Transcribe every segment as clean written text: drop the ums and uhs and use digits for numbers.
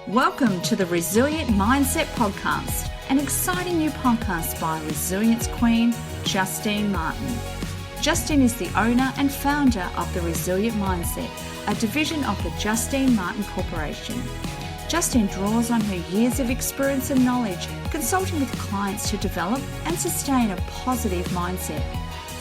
Welcome to the Resilient Mindset Podcast, an exciting new podcast by Resilience Queen, Justine Martin. Justine is the owner and founder of the Resilient Mindset, a division of the Justine Martin Corporation. Justine draws on her years of experience and knowledge consulting with clients to develop and sustain a positive mindset.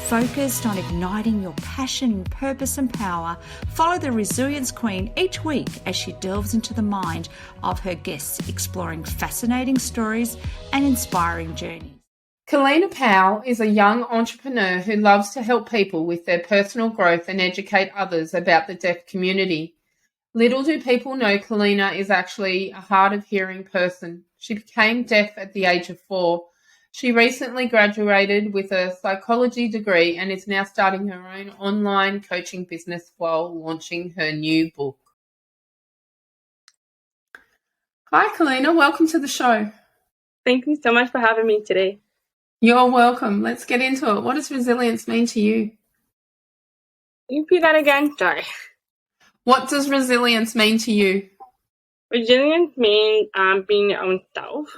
Focused on igniting your passion, purpose and power, follow the Resilience Queen each week as she delves into the mind of her guests, exploring fascinating stories and inspiring journeys. Kellina Powell is a young entrepreneur who loves to help people with their personal growth and educate others about the deaf community. Little do people know Kellina is actually a hard of hearing person. She became deaf at the age of 4. She recently graduated with a psychology degree and is now starting her own online coaching business while launching her new book. Hi, Kellina. Welcome to the show. Thank you so much for having me today. You're welcome. Let's get into it. What does resilience mean to you? Can you repeat that again? Sorry. What does resilience mean to you? Resilience means being your own self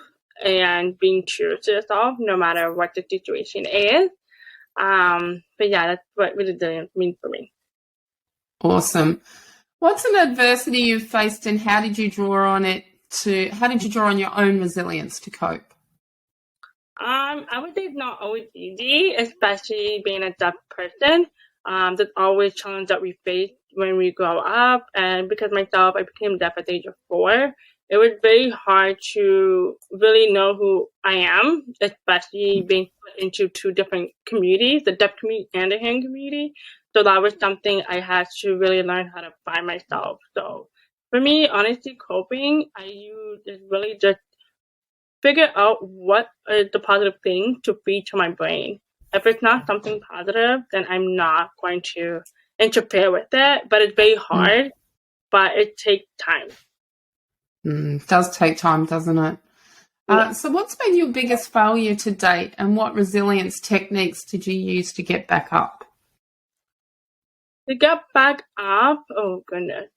and being true to yourself no matter what the situation is. But yeah, that's what resilience means for me. Awesome. What's an adversity you've faced and how did you draw on your own resilience to cope? I would say it's not always easy, especially being a deaf person. There's always challenges that we face when we grow up, and because myself, I became deaf at the age of 4. It was very hard to really know who I am, especially being put into 2 different communities, the deaf community and the hearing community. So that was something I had to really learn how to find myself. So for me, honestly, coping, I use is really just figure out what is the positive thing to feed to my brain. If it's not something positive, then I'm not going to interfere with it. But it's very hard, but it takes time. It does take time, doesn't it? Yeah. So what's been your biggest failure to date and what resilience techniques did you use to get back up? To get back up, oh goodness.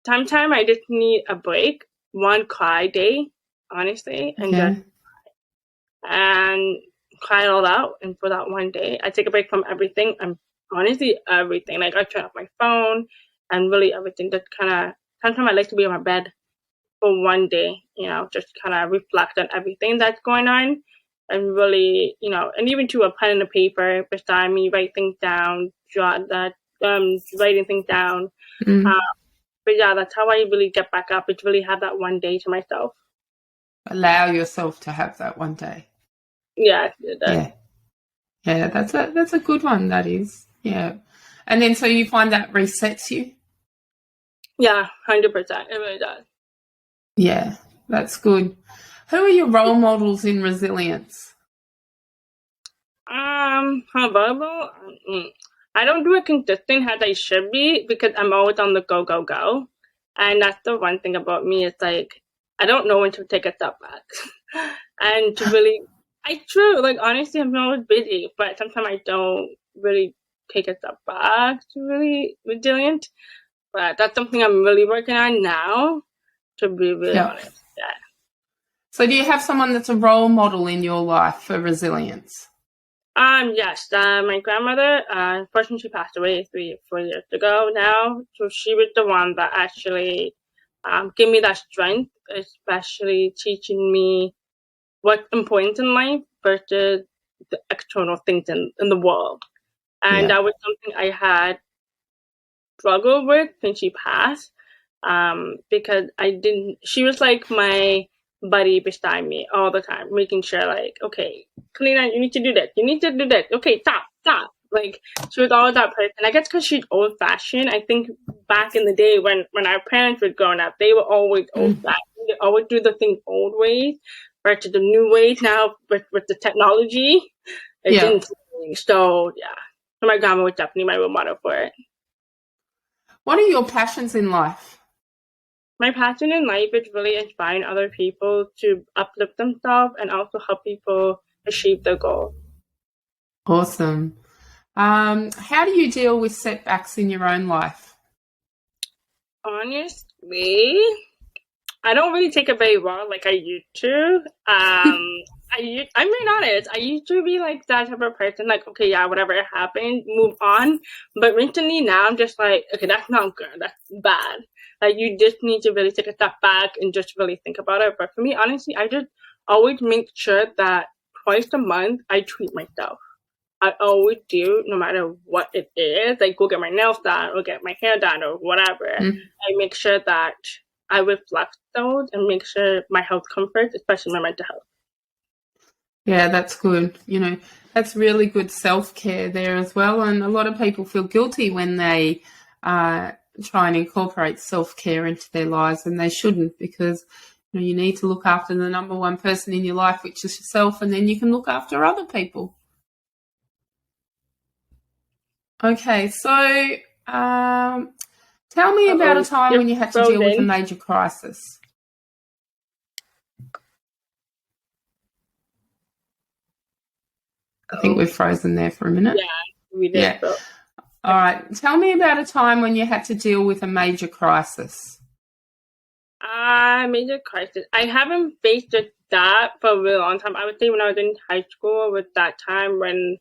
Sometimes I just need a break, one cry day, honestly, and cry it all out. And for that one day, I take a break from everything. Honestly, everything. Like I turn off my phone and really everything. Just kind of, sometimes I like to be on my bed for one day, just kind of reflect on everything that's going on and really, and even to a pen and a paper beside me, write things down, writing things down. But yeah, that's how I really get back up. It's really have that one day to myself. Allow yourself to have that one day. Yeah. Yeah, that's a good one, that is. Yeah. And then so you find that resets you? Yeah, 100%. It really does. Yeah, that's good. Who are your role models in resilience? Available? I don't do it consistent as I should be because I'm always on the go. And that's the one thing about me is like, I don't know when to take a step back. And to really, honestly, I'm always busy, but sometimes I don't really take a step back to really resilient. But that's something I'm really working on now, to be really honest. Yeah. So do you have someone that's a role model in your life for resilience? Yes. My grandmother, unfortunately, she passed away 4 years ago now. So she was the one that actually gave me that strength, especially teaching me what's important in life versus the external things in the world. And that was something I had struggled with since she passed, because she was like my buddy beside me all the time, making sure like, okay, Kellina, you need to do this. You need to do this. Okay, stop. Like she was always that person. I guess because she's old fashioned. I think back in the day when our parents were growing up, they were always old fashioned. They always do the things old ways versus the new ways now with the technology. It didn't change. So so my grandma was definitely my role model for it. What are your passions in life? My passion in life is really inspiring other people to uplift themselves and also help people achieve their goals. Awesome. How do you deal with setbacks in your own life? Honestly, honestly, I don't really take it very well like I used to. I'm being honest. I used to be like that type of person, like, okay, yeah, whatever happened, move on. But recently now I'm just like, okay, that's not good. That's bad. Like, you just need to really take a step back and just really think about it. But for me, honestly, I just always make sure that twice a month I treat myself. I always do, no matter what it is. Like, go get my nails done or get my hair done or whatever. I make sure that I reflect those and make sure my health comes first, especially my mental health. Yeah, that's good. That's really good self-care there as well. And a lot of people feel guilty when they try and incorporate self-care into their lives, and they shouldn't, because you need to look after the number one person in your life, which is yourself, and then you can look after other people. Okay, so tell me about a time when you had to deal with a major crisis. I think we've frozen there for a minute. Yeah, we did. Yeah. All right. Tell me about a time when you had to deal with a major crisis. Major crisis. I haven't faced that for a really long time. I would say when I was in high school was that time when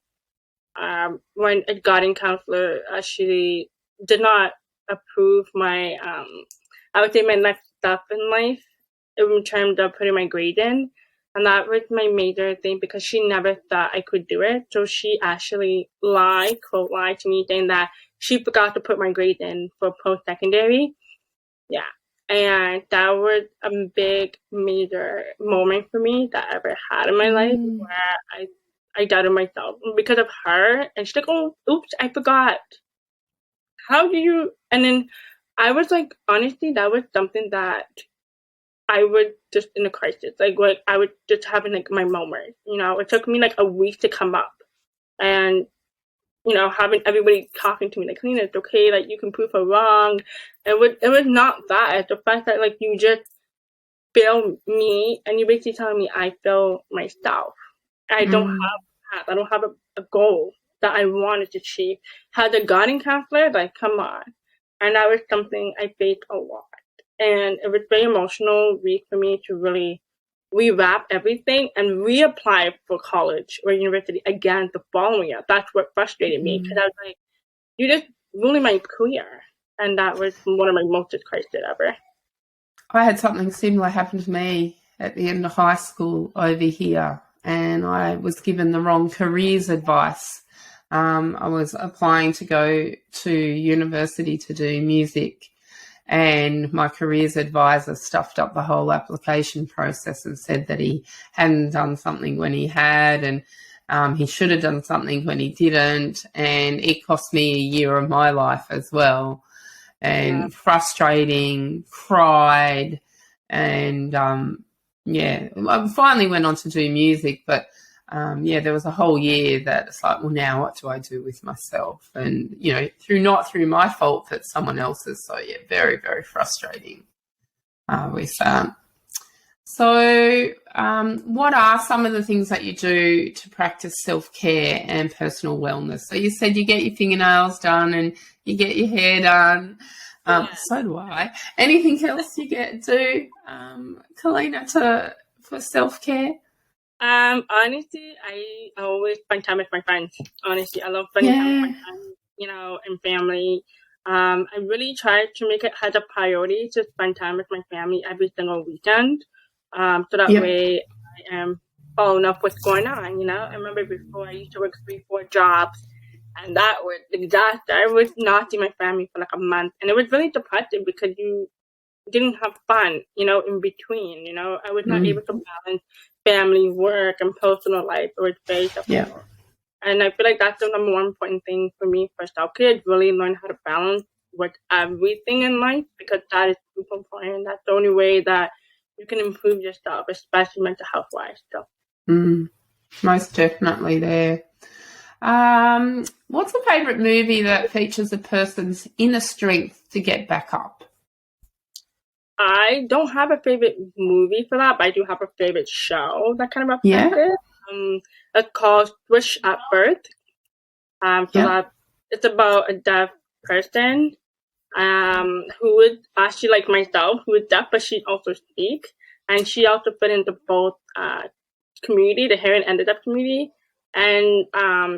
a guidance counselor actually did not approve my I would say my next step in life in terms of putting my grade in. And that was my major thing, because she never thought I could do it. So she actually lied to me, saying that she forgot to put my grade in for post-secondary. Yeah. And that was a big, major moment for me that I ever had in my life, where I doubted myself because of her. And she's like, oh, oops, I forgot. How do you? And then I was like, honestly, that was something that I would just in a crisis, like I would just having like my moment. It took me like a week to come up, and having everybody talking to me like, Kellina, it's okay, like you can prove her wrong. It was not that. It's the fact that like you just fail me, and you're basically telling me I fail myself. I don't have a goal that I wanted to achieve. Had a guidance counselor, like, come on. And that was something I faced a lot. And it was very emotional week for me to really rewrap everything and reapply for college or university again the following year. That's what frustrated me, because I was like, you just ruined my career. And that was one of my most crises ever. I had something similar happen to me at the end of high school over here, and I was given the wrong careers advice. I was applying to go to university to do music, and my careers advisor stuffed up the whole application process and said that he hadn't done something when he had, and he should have done something when he didn't, and it cost me a year of my life as well. And frustrating, cried, and I finally went on to do music, but there was a whole year that it's like, well, now what do I do with myself? And not through my fault, but someone else's. So very, very frustrating with that. So what are some of the things that you do to practice self-care and personal wellness? So you said you get your fingernails done and you get your hair done. So do I. Anything else you do, Kellina, for self-care? Honestly, I always spend time with my friends. Honestly, I love spending time with my friends, and family. I really try to make it as a priority to spend time with my family every single weekend. So that way I am following up what's going on. I remember before I used to work 3-4 jobs, and that was disaster. I would not see my family for like a month, and it was really depressing because you didn't have fun, in between. I was not able to balance family, work, and personal life. It was very difficult. And I feel like that's the number one important thing for me for self-care, is really learn how to balance with everything in life, because that is super important. That's the only way that you can improve yourself, especially mental health-wise. So. Most definitely there. What's a favourite movie that features a person's inner strength to get back up? I don't have a favorite movie for that, but I do have a favorite show that kind of represents it. It's called Switch at Birth. That it's about a deaf person who would actually like myself, who is deaf, but she also speak, and she also fit into both community, the hearing and the deaf community. And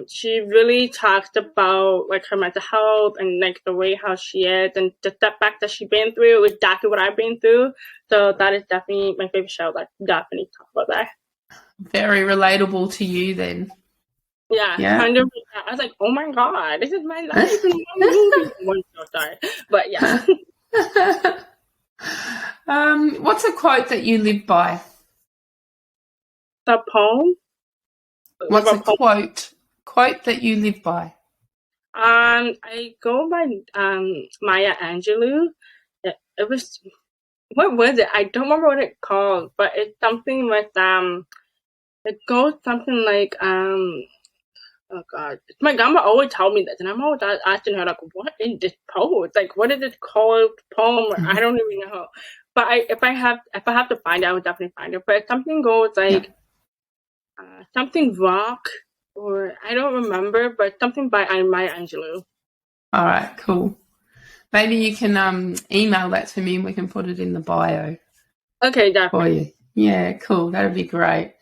she really talked about like her mental health and like the way how she is and the setback that she's been through, exactly what I've been through. So that is definitely my favorite show. That definitely talk about that. Very relatable to you then. Yeah, 100%. I was like, oh my god, this is my life in one movie. One show, sorry, but yeah. What's a quote that you live by? The poem. What's a quote that you live by? I go by Maya Angelou. It was, what was it? I don't remember what it called, but it's something with it goes something like oh god, my grandma always told me this, and I'm always asking her like, what is this poem? Like, what is it called? Poem? I don't even know. But if I have to find it, I would definitely find it. But something goes like something rock, or I don't remember, but something by Maya Angelou. All right, cool. Maybe you can email that to me and we can put it in the bio. Okay, definitely. For you. Yeah, cool. That'd be great.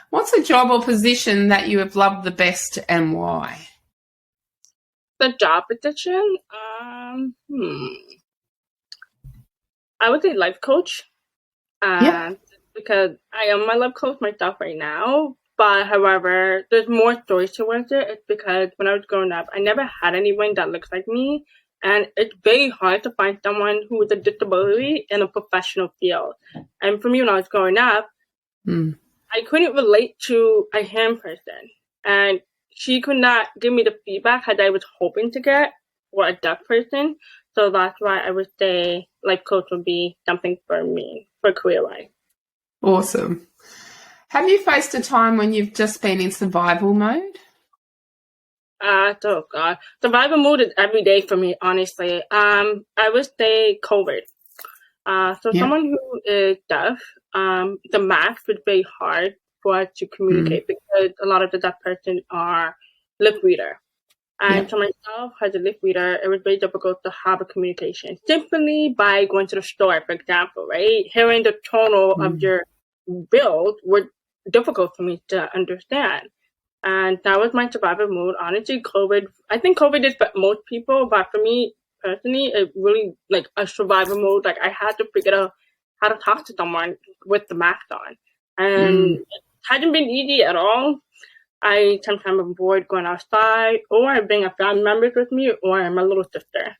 What's a job or position that you have loved the best and why? The job position? I would say life coach. Because I am my life coach myself right now. But however, there's more stories towards it. It's because when I was growing up, I never had anyone that looks like me. And it's very hard to find someone who with a disability in a professional field. And for me, when I was growing up, I couldn't relate to a hearing person. And she could not give me the feedback that I was hoping to get for a deaf person. So that's why I would say life coach would be something for me, for career-wise. Awesome. Have you faced a time when you've just been in survival mode? Oh God. Survival mode is every day for me, honestly. I would say COVID. Someone who is deaf, the math would be hard for us to communicate because a lot of the deaf person are lip reader. And for myself, as a lip reader, it was very difficult to have a communication simply by going to the store, for example, right? Hearing the tonal of your bills was difficult for me to understand. And that was my survival mode. Honestly, COVID, I think COVID is for most people, but for me personally, it really like a survival mode. Like I had to figure out how to talk to someone with the mask on. And it hasn't been easy at all. I sometimes avoid going outside, or I bring a family member with me, or my little sister.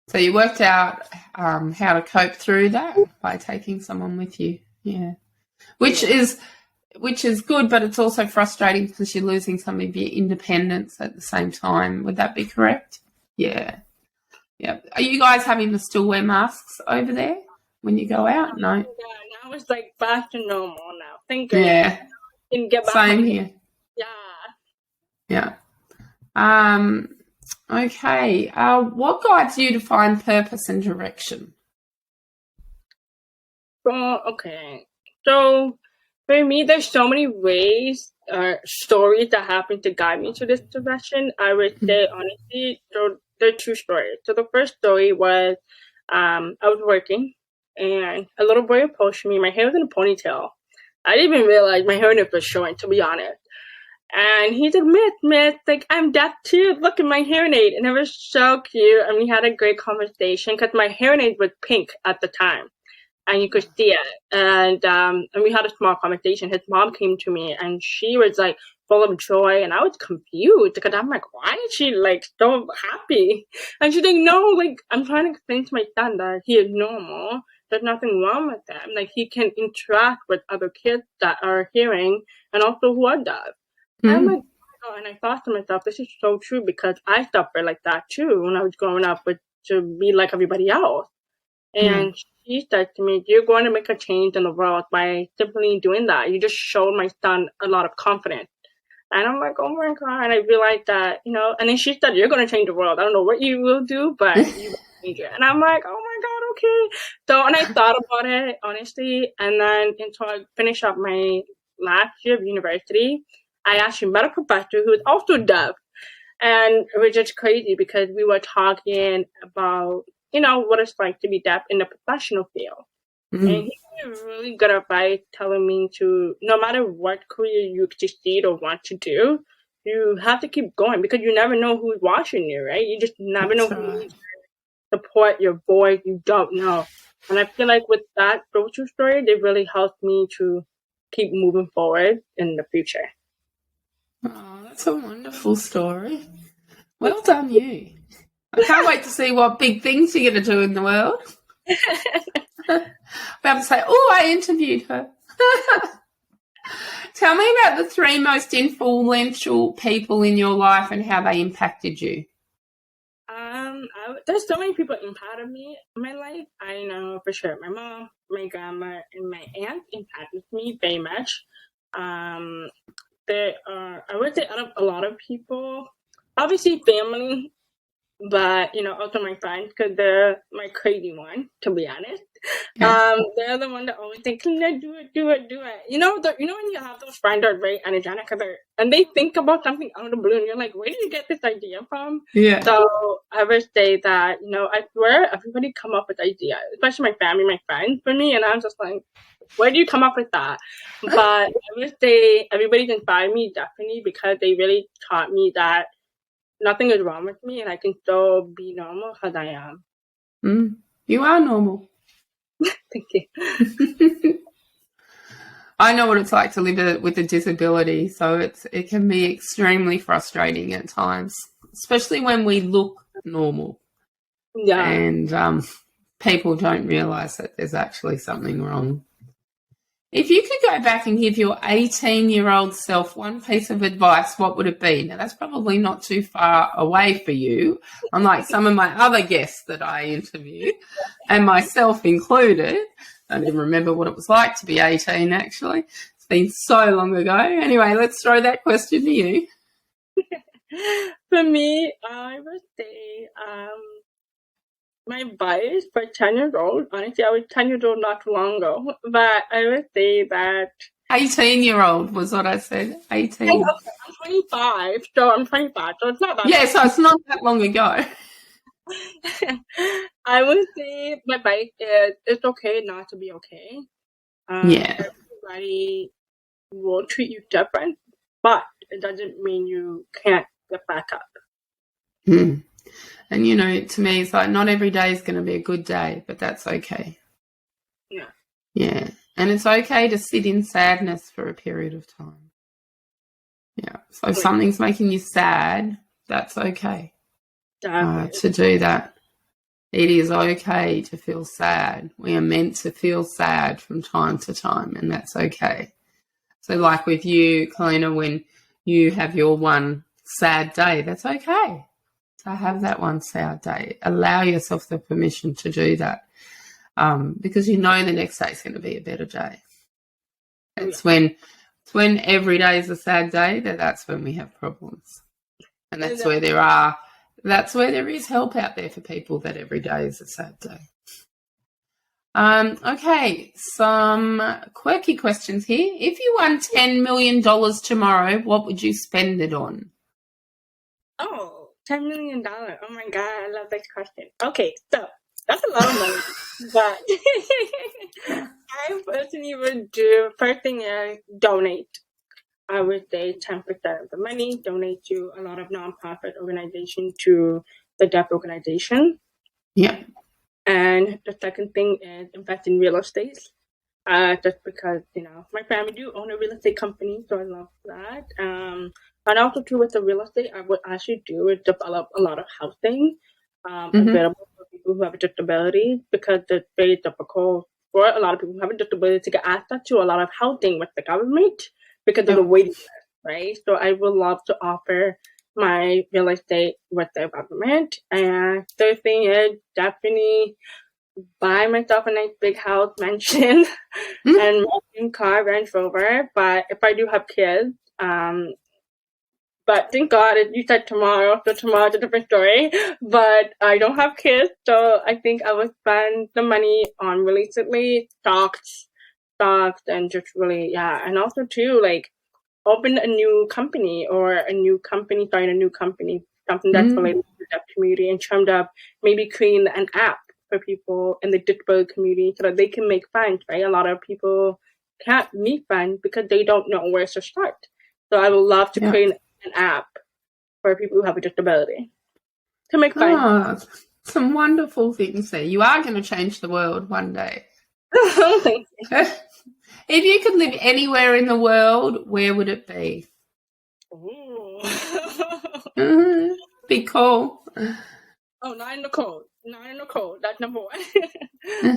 So you worked out how to cope through that by taking someone with you. Yeah. Which is good, but it's also frustrating because you're losing some of your independence at the same time. Would that be correct? Yeah. Yeah. Are you guys having to still wear masks over there when you go out? No. Yeah, now it's like back to normal now. Thank goodness. Yeah. Can get back Same here. Yeah. Yeah. Okay. What guides you to find purpose and direction? Okay. So for me, there's so many ways or stories that happen to guide me to this direction. I would say, honestly, there are two stories. So the first story was I was working and a little boy approached me. My hair was in a ponytail. I didn't even realize my hair was showing, to be honest. And he said, Miss, like, I'm deaf too. Look at my hearing aid. And it was so cute. And we had a great conversation because my hearing aid was pink at the time. And you could see it. And we had a small conversation. His mom came to me and she was like full of joy. And I was confused because I'm like, why is she like so happy? And she's like, no, like, I'm trying to explain to my son that he is normal. There's nothing wrong with him. Like, he can interact with other kids that are hearing and also who are deaf. And I'm like, oh, and I thought to myself, this is so true because I suffered like that too when I was growing up, but to be like everybody else. And she said to me, you're going to make a change in the world by simply doing that. You just showed my son a lot of confidence. And I'm like, oh my God. And I realized that, you know, and then she said, you're going to change the world. I don't know what you will do, but you will change it. And I'm like, oh my God, okay. So, and I thought about it, honestly. And then until I finished up my last year of university, I actually met a professor who was also deaf. And it was just crazy because we were talking about what it's like to be deaf in the professional field. And he was really good advice telling me to, no matter what career you succeed or want to do, you have to keep going because you never know who's watching you, right? You just never know who needs support your voice. You don't know. And I feel like with that social story, they really helped me to keep moving forward in the future. Oh, that's a wonderful story. Well done, you. I can't wait to see what big things you're going to do in the world. We have to say, oh, I interviewed her. Tell me about the 3 most influential people in your life and how they impacted you. There's so many people impacted me in my life. I know for sure my mom, my grandma, and my aunt impacted me very much. There are, I would say, out of a lot of people, obviously family, but also my friends because they're my crazy one, to be honest. Yeah. They're the one that always think, "Can I do it? You know when you have those friends that are very energetic and they think about something out of the blue, and you're like, "Where did you get this idea from?" Yeah. So I would say that I swear everybody come up with ideas, especially my family, my friends, for me, and I'm just like, where do you come up with that? But I would say everybody's inspired me definitely because they really taught me that nothing is wrong with me and I can still be normal as I am. You are normal. Thank you. I know what it's like to live with a disability, so it can be extremely frustrating at times, especially when we look normal. Yeah. And people don't realise that there's actually something wrong. If you could go back and give your 18-year-old self one piece of advice, what would it be? Now, that's probably not too far away for you, unlike some of my other guests that I interview, and myself included. I don't even remember what it was like to be 18, actually. It's been so long ago. Anyway, let's throw that question to you. For me, I would say my advice for 10 years old, honestly, I was 10 years old not too long ago, but I would say that 18-year-old was what I said. 18. I'm 25, so it's not that Yeah, so it's not that long ago. I would say my advice is it's okay not to be okay. Yeah. Everybody will treat you different, but it doesn't mean you can't get back up. And, to me, it's like not every day is going to be a good day, but that's okay. Yeah. Yeah. And it's okay to sit in sadness for a period of time. Yeah. So if something's making you sad, that's okay to do that. It is okay to feel sad. We are meant to feel sad from time to time, and that's okay. So like with you, Kellina, when you have your one sad day, that's okay. To have that one sad day. Allow yourself the permission to do that because the next day is going to be a better day. It's when every day is a sad day that's when we have problems. And that's where there is help out there for people that every day is a sad day. Okay, some quirky questions here. If you won $10 million tomorrow, what would you spend it on? Oh, $10 million. Oh my God, I love this question. Okay, so that's a lot of money, but I personally would do, first thing is donate. I would say 10% of the money, donate to a lot of nonprofit organizations, to the deaf organization. Yeah. And the second thing is invest in real estate. Just because, my family do own a real estate company, so I love that. And also too with the real estate, I would actually do is develop a lot of housing available for people who have a disability because it's very difficult for a lot of people who have a disability to get access to a lot of housing with the government because of the waiting list, right? So I would love to offer my real estate with the government. And third thing is definitely buy myself a nice big house, mansion, and my dream car, Range Rover. But if I do have kids, but thank God you said tomorrow, so tomorrow's a different story. But I don't have kids, so I think I would spend the money on realistically stocks, and just really, and also too, like open a new company start a new company, something that's related to the deaf community in terms of maybe creating an app for people in the disability community so that they can make friends, right? A lot of people can't meet friends because they don't know where to start. So I would love to create an app for people who have a disability to make friends. Some wonderful things there. You are going to change the world one day. Thank you. If you could live anywhere in the world, where would it be? Ooh. Be cool. Oh, not in the cold. Not in the cold. That's number one.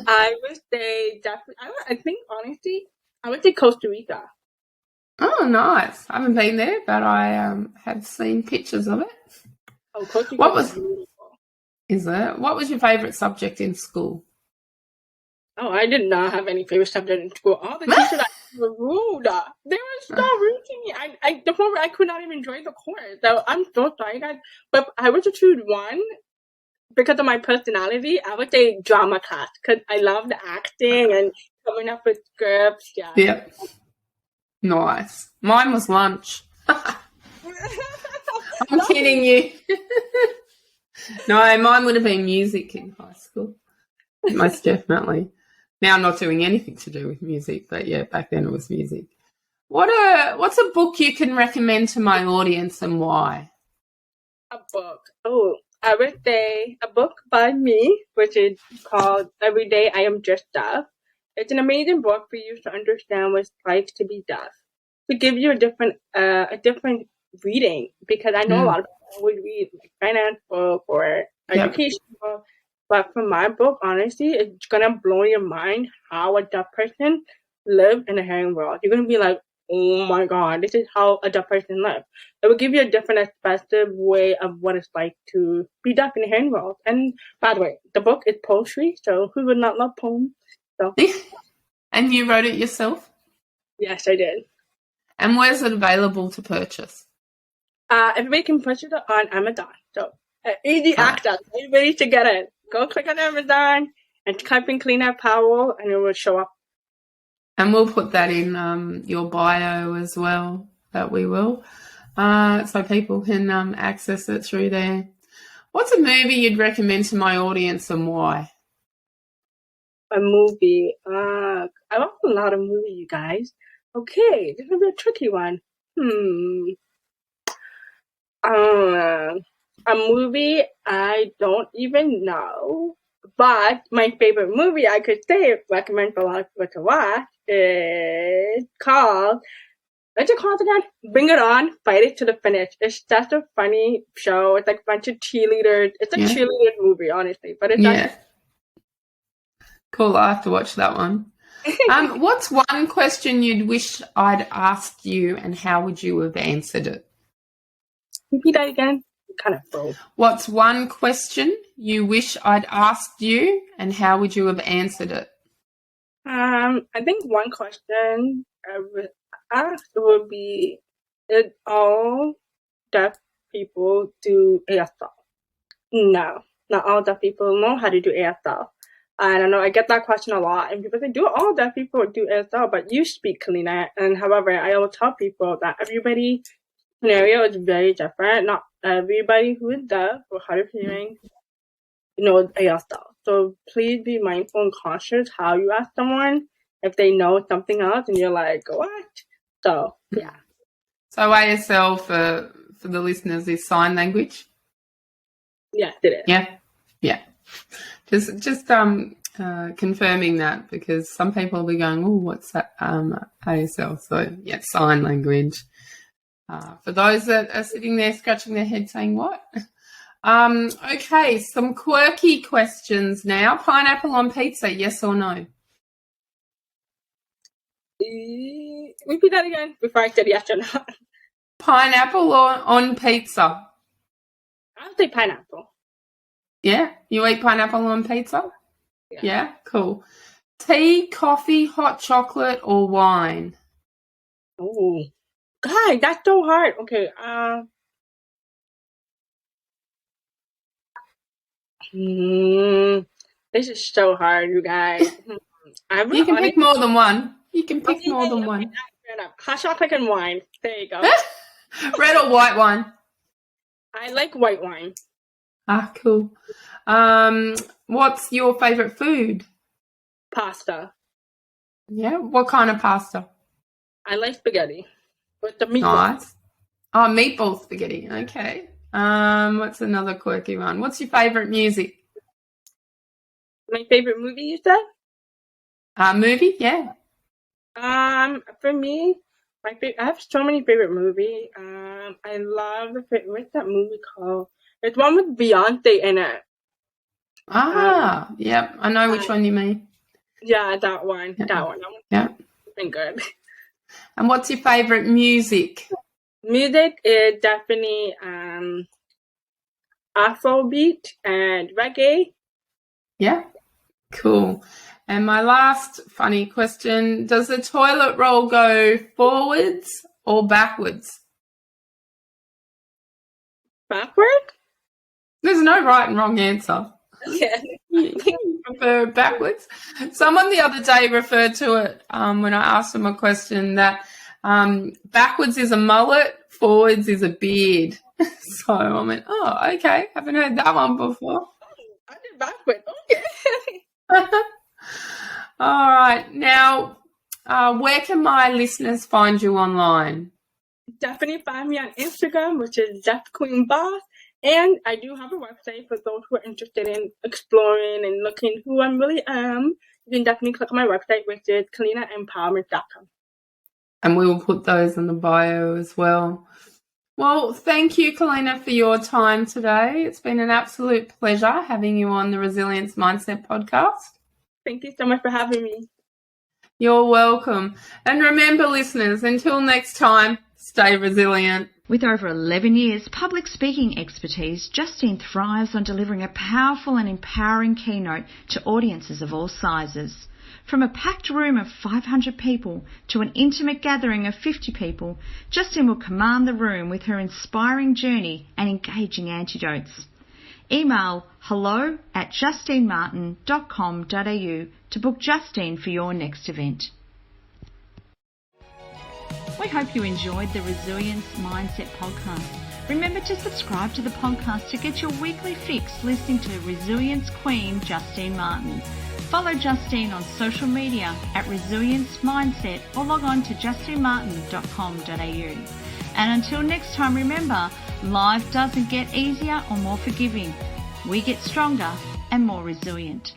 I would say definitely. I think honestly, I would say Costa Rica. Oh, nice. I haven't been there, but I have seen pictures of it. Oh, Costa Rica is beautiful. Is it? What was your favourite subject in school? Oh, I did not have any favorite subject in school. All the teachers were rude. They were so rude to me. The point where I could not even join the course. So I'm so sorry, guys. But I would choose one because of my personality. I would say drama class because I love the acting and coming up with scripts. Yeah. Yep. Nice. Mine was lunch. I'm kidding you. No, mine would have been music in high school. Most definitely. Now I'm not doing anything to do with music, but yeah, back then it was music. What's a book you can recommend to my audience and why? A book. Oh, I would say a book by me, which is called Every Day I Am Just Deaf. It's an amazing book for you to understand what it's like to be deaf. To give you a different reading, because I know a lot of people would read like finance book or education book. But for my book, honestly, it's going to blow your mind how a deaf person lives in the hearing world. You're going to be like, oh my God, this is how a deaf person lives. It will give you a different perspective way of what it's like to be deaf in the hearing world. And by the way, the book is poetry, so who would not love poems? So. And you wrote it yourself? Yes, I did. And where's it available to purchase? Everybody can purchase it on Amazon. So easy access. Everybody should get it. Go click on Amazon and type in Kellina Powell and it will show up. And we'll put that in your bio as well, that we will, so people can access it through there. What's a movie you'd recommend to my audience and why? A movie. I watch a lot of movies, you guys. Okay, this will be a tricky one. A movie I don't even know, but my favorite movie I could say recommend for a lot of people to watch is called, what's it called again? Bring It On, Fight It to the Finish. It's just a funny show. It's like a bunch of cheerleaders. It's a cheerleader movie, honestly, but it's actually cool. I have to watch that one. What's one question you'd wish I'd asked you and how would you have answered it? Repeat that again. Kind of broke. What's one question you wish I'd asked you and how would you have answered it? I think one question I would ask would be, did all deaf people do ASL? No, not all deaf people know how to do ASL. I don't know, I get that question a lot, and people say, do all deaf people do ASL? But you speak Kellina, and however, I always tell people that everybody's scenario is very different. Not everybody who is deaf or hard of hearing knows ASL. So please be mindful and cautious how you ask someone if they know something else and you're like, what? So, yeah. So ASL for the listeners is sign language? Yes, it is. Yeah. Just confirming that because some people will be going, oh, what's that ASL? So, yeah, sign language. For those that are sitting there scratching their head saying, what? Okay, some quirky questions now. Pineapple on pizza, yes or no? Repeat that again before I said yes or no. Pineapple on pizza? I would say pineapple. Yeah? You eat pineapple on pizza? Yeah? Cool. Tea, coffee, hot chocolate, or wine? Oh, God, that's so hard. Okay, this is so hard, you guys. You can pick more than one. You can pick more than one. Hot chocolate and wine. There you go. Red or white wine? I like white wine. Ah, cool. What's your favourite food? Pasta. Yeah, what kind of pasta? I like spaghetti with the meatball. Nice. Oh, meatball spaghetti. Okay. What's another quirky one? What's your favourite music? My favorite movie, you said? Movie? Yeah. For me, I have so many favorite movies. I love what's that movie called? It's one with Beyonce in it. Yep. I know which one you mean. Yeah, that one. Yeah. That one's Yeah. been good. And what's your favourite music? Music is definitely Afrobeat and reggae. Yeah. Cool. And my last funny question, does the toilet roll go forwards or backwards? Backward? There's no right and wrong answer. Yeah. You prefer backwards? Someone the other day referred to it when I asked them a question that backwards is a mullet, forwards is a beard. So I went, oh, okay. Haven't heard that one before. I did backward. Okay. All right. Now, where can my listeners find you online? Definitely find me on Instagram, which is Deaf Queen Boss. And I do have a website for those who are interested exploring and looking who I really am. You can definitely click on my website, which is KellinaEmpowerment.com. And we will put those in the bio as well. Well, thank you, Kellina, for your time today. It's been an absolute pleasure having you on the Resilience Mindset podcast. Thank you so much for having me. You're welcome. And remember, listeners, until next time, stay resilient. With over 11 years public speaking expertise, Justine thrives on delivering a powerful and empowering keynote to audiences of all sizes. From a packed room of 500 people to an intimate gathering of 50 people, Justine will command the room with her inspiring journey and engaging anecdotes. Email hello@justinemartin.com.au to book Justine for your next event. We hope you enjoyed the Resilience Mindset podcast. Remember to subscribe to the podcast to get your weekly fix listening to Resilience Queen Justine Martin. Follow Justine on social media at Resilience Mindset or log on to justinemartin.com.au. And until next time, remember, life doesn't get easier or more forgiving. We get stronger and more resilient.